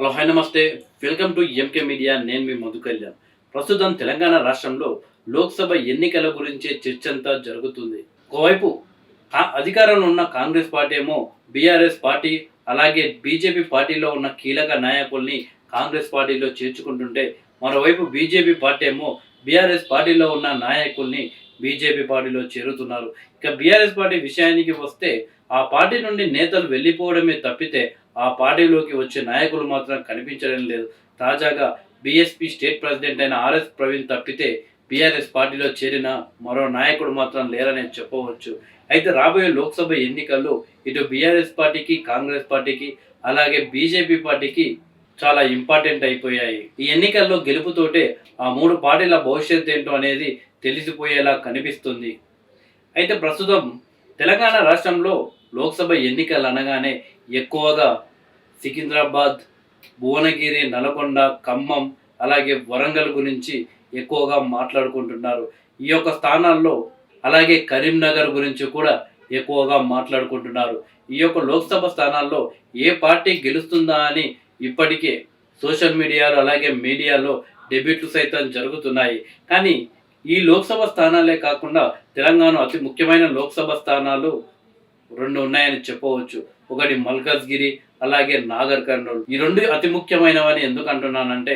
Hello hi నమస్తే. Welcome to MK media. నేను మీ మధు కళ్యాణ్. ప్రస్తుతం తెలంగాణ రాష్ట్రంలో లోక్సభ ఎన్నికల గురించే చర్చంతా జరుగుతుంది. ఒకవైపు అధికారంలో ఉన్న కాంగ్రెస్ పార్టీ ఏమో బీఆర్ఎస్ పార్టీ అలాగే బీజేపీ పార్టీలో ఉన్న కీలక నాయకుల్ని కాంగ్రెస్ పార్టీలో చేర్చుకుంటుంటే, మరోవైపు బీజేపీ పార్టీ ఏమో బీఆర్ఎస్ పార్టీలో ఉన్న నాయకుల్ని బీజేపీ పార్టీలో చేరుతున్నారు. ఇక బీఆర్ఎస్ పార్టీ విషయానికి వస్తే ఆ పార్టీ నుండి నేతలు వెళ్ళిపోవడమే తప్పితే ఆ పార్టీలోకి వచ్చే నాయకులు మాత్రం కనిపించడం లేదు. తాజాగా బీఎస్పీ స్టేట్ ప్రెసిడెంట్ అయిన ఆర్ఎస్ ప్రవీణ్ తప్పితే బీఆర్ఎస్ పార్టీలో చేరిన మరో నాయకుడు మాత్రం లేరనే చెప్పవచ్చు. అయితే రాబోయే లోక్సభ ఎన్నికల్లో ఇటు బీఆర్ఎస్ పార్టీకి, కాంగ్రెస్ పార్టీకి అలాగే బీజేపీ పార్టీకి చాలా ఇంపార్టెంట్ అయిపోయాయి. ఈ ఎన్నికల్లో గెలుపుతోటే ఆ మూడు పార్టీల భవిష్యత్తు ఏంటో అనేది తెలిసిపోయేలా కనిపిస్తుంది. అయితే ప్రస్తుతం తెలంగాణ రాష్ట్రంలో లోక్సభ ఎన్నికలు అనగానే ఎక్కువగా సికింద్రాబాద్, భువనగిరి, నల్గొండ, ఖమ్మం అలాగే వరంగల్ గురించి ఎక్కువగా మాట్లాడుకుంటున్నారు. ఈ యొక్క స్థానాల్లో అలాగే కరీంనగర్ గురించి కూడా ఎక్కువగా మాట్లాడుకుంటున్నారు. ఈ యొక్క లోక్సభ స్థానాల్లో ఏ పార్టీ గెలుస్తుందా అని ఇప్పటికే సోషల్ మీడియాలో అలాగే మీడియాలో డెబ్యూట్లు సైతం జరుగుతున్నాయి. కానీ ఈ లోక్సభ స్థానాలే కాకుండా తెలంగాణ అతి ముఖ్యమైన లోక్సభ స్థానాలు రెండు ఉన్నాయని చెప్పవచ్చు. ఒకటి మల్కాజ్గిరి అలాగే నాగర్ కర్నూల్. ఈ రెండు అతి ముఖ్యమైనవని ఎందుకు అంటున్నానంటే,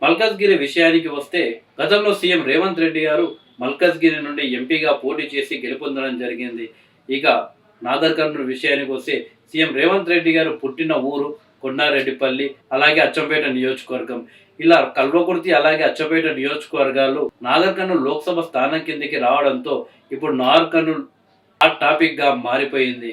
మల్కాజ్గిరి విషయానికి వస్తే గతంలో సీఎం రేవంత్ రెడ్డి గారు మల్కాజ్గిరి నుండి ఎంపీగా పోటీ చేసి గెలుపొందడం జరిగింది. ఇక నాగర్ కర్నూల్ విషయానికి వస్తే సీఎం రేవంత్ రెడ్డి గారు పుట్టిన ఊరు కొండారెడ్డిపల్లి అలాగే అచ్చంపేట నియోజకవర్గం. ఇలా కల్వకుర్తి అలాగే అచ్చంపేట నియోజకవర్గాలు నాగర్ కర్నూల్ లోక్సభ స్థానం కిందకి రావడంతో ఇప్పుడు నాగర్ కర్నూల్ హాట్ టాపిక్ గా మారిపోయింది.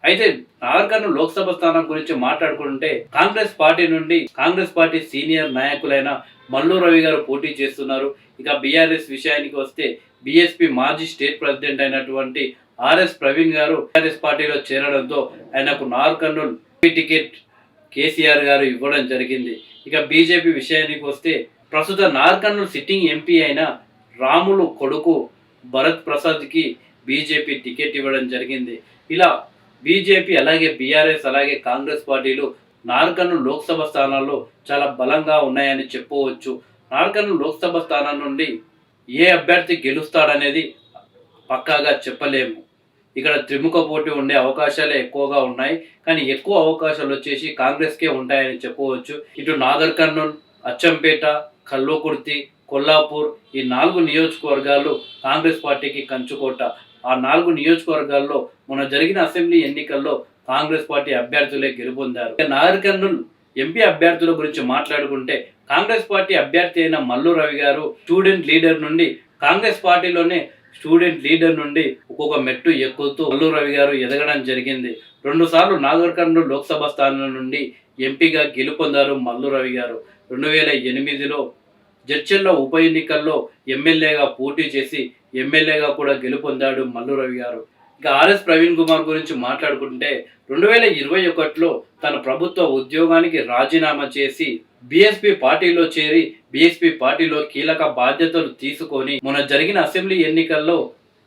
అయితే నాగర్ కర్నూల్ లోక్సభ స్థానం గురించి మాట్లాడుకుంటే కాంగ్రెస్ పార్టీ సీనియర్ నాయకులైన మల్లు రవి గారు పోటీ చేస్తున్నారు. ఇక బీఆర్ఎస్ విషయానికి వస్తే బీఎస్పీ మాజీ స్టేట్ ప్రెసిడెంట్ అయినటువంటి ఆర్ఎస్ ప్రవీణ్ గారు బీఆర్ఎస్ పార్టీలో చేరడంతో ఆయనకు నాగర్ కర్నూల్ టికెట్ కేసీఆర్ గారు ఇవ్వడం జరిగింది. ఇక బీజేపీ విషయానికి వస్తే ప్రస్తుత నాగర్ కర్నూల్ సిట్టింగ్ ఎంపీ అయిన రాములు కొడుకు భరత్ ప్రసాద్కి బీజేపీ టికెట్ ఇవ్వడం జరిగింది. ఇలా బీజేపీ అలాగే బీఆర్ఎస్ అలాగే కాంగ్రెస్ పార్టీలు నాగర్ కర్నూల్ లోక్సభ స్థానాల్లో చాలా బలంగా ఉన్నాయని చెప్పవచ్చు. నాగర్ కర్నూల్ లోక్సభ స్థానం నుండి ఏ అభ్యర్థి గెలుస్తాడనేది పక్కాగా చెప్పలేము. ఇక్కడ త్రిముఖ పోటీ ఉండే అవకాశాలే ఎక్కువగా ఉన్నాయి. కానీ ఎక్కువ అవకాశాలు వచ్చేసి కాంగ్రెస్కే ఉంటాయని చెప్పవచ్చు. ఇటు నాగర్ కర్నూల్, అచ్చంపేట, కల్వకుర్తి, కొల్లాపూర్ ఈ 4 నియోజకవర్గాలు కాంగ్రెస్ పార్టీకి కంచుకోట. ఆ 4 నియోజకవర్గాల్లో మొన్న జరిగిన అసెంబ్లీ ఎన్నికల్లో కాంగ్రెస్ పార్టీ అభ్యర్థులే గెలుపొందారు. నాగర్ కర్నూల్ ఎంపీ అభ్యర్థుల గురించి మాట్లాడుకుంటే కాంగ్రెస్ పార్టీ అభ్యర్థి అయిన మల్లు రవి గారు స్టూడెంట్ లీడర్ నుండి కాంగ్రెస్ పార్టీలోనే స్టూడెంట్ లీడర్ నుండి ఒక్కొక్క మెట్టు ఎక్కుతూ మల్లు రవి గారు ఎదగడం జరిగింది. 2 సార్లు నాగర్ కర్నూల్ లోక్సభ స్థానం నుండి ఎంపీగా గెలుపొందారు మల్లు రవి గారు. 2008లో జడ్చర్ల ఉప ఎన్నికల్లో ఎమ్మెల్యేగా పోటీ చేసి ఎమ్మెల్యేగా కూడా గెలుపొందాడు మల్లు రవి గారు. ఇక ఆర్ఎస్ ప్రవీణ్ కుమార్ గురించి మాట్లాడుకుంటే 2021లో తన ప్రభుత్వ ఉద్యోగానికి రాజీనామా చేసి బీఎస్పీ పార్టీలో చేరి బీఎస్పీ పార్టీలో కీలక బాధ్యతలు తీసుకొని మొన్న జరిగిన అసెంబ్లీ ఎన్నికల్లో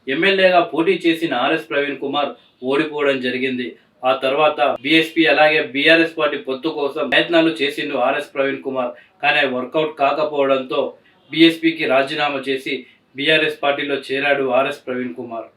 ఎమ్మెల్యేగా పోటీ చేసిన ఆర్ఎస్ ప్రవీణ్ కుమార్ ఓడిపోవడం జరిగింది. ఆ తర్వాత బీఎస్పీ అలాగే బీఆర్ఎస్ పార్టీ పొత్తు కోసం ప్రయత్నాలు చేసిండు ఆర్ఎస్ ప్రవీణ్ కుమార్. కానీ వర్కౌట్ కాకపోవడంతో బీఎస్పీకి రాజీనామా చేసి బీఆర్ఎస్ పార్టీలో చేరాడు ఆర్ఎస్ ప్రవీణ్ కుమార్.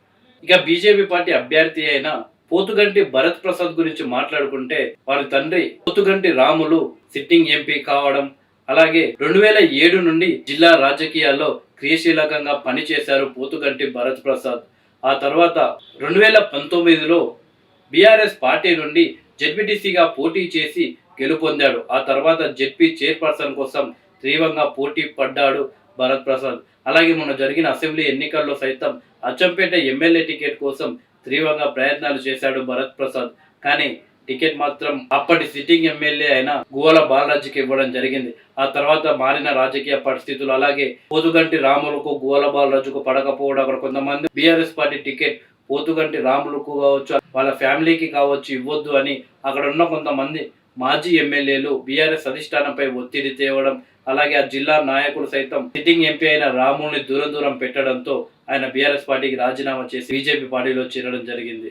ఇక బీజేపీ పార్టీ అభ్యర్థి అయిన పోతుగంటి భరత్ ప్రసాద్ గురించి మాట్లాడుకుంటే వారి తండ్రి పోతుగంటి రాములు సిట్టింగ్ ఎంపీ కావడం, అలాగే 2007 నుండి జిల్లా రాజకీయాల్లో క్రియాశీలకంగా పనిచేశారు పోతుగంటి భరత్ ప్రసాద్. ఆ తర్వాత 2019లో బీఆర్ఎస్ పార్టీ నుండి జెడ్పీటీసీగా పోటీ చేసి గెలుపొందాడు. ఆ తర్వాత జెడ్పీ చైర్పర్సన్ కోసం తీవ్రంగా పోటీ పడ్డాడు భరత్ ప్రసాద్. అలాగే మొన్న జరిగిన అసెంబ్లీ ఎన్నికల్లో సైతం అచ్చంపేట ఎమ్మెల్యే టికెట్ కోసం తీవ్రంగా ప్రయత్నాలు చేశాడు భరత్ ప్రసాద్. కానీ టికెట్ మాత్రం అప్పటి సిట్టింగ్ ఎమ్మెల్యే అయిన గువ్వల బాలరాజుకి ఇవ్వడం జరిగింది. ఆ తర్వాత మారిన రాజకీయ పరిస్థితులు అలాగే పోతుగంటి రాములకు గువ్వల బాలరాజుకు పడకపోవడం, అక్కడ కొంతమంది బీఆర్ఎస్ పార్టీ టికెట్ పోతుగంటి రాములకు కావచ్చు వాళ్ళ ఫ్యామిలీకి కావచ్చు ఇవ్వద్దు అని అక్కడ ఉన్న కొంతమంది మాజీ ఎమ్మెల్యేలు బీఆర్ఎస్ అధిష్టానంపై ఒత్తిడి తేవడం, అలాగే ఆ జిల్లా నాయకులు సైతం సిట్టింగ్ ఎంపీ అయిన రాముల్ని దూరం పెట్టడంతో ఆయన బీఆర్ఎస్ పార్టీకి రాజీనామా చేసి బీజేపీ పార్టీలో చేరడం జరిగింది.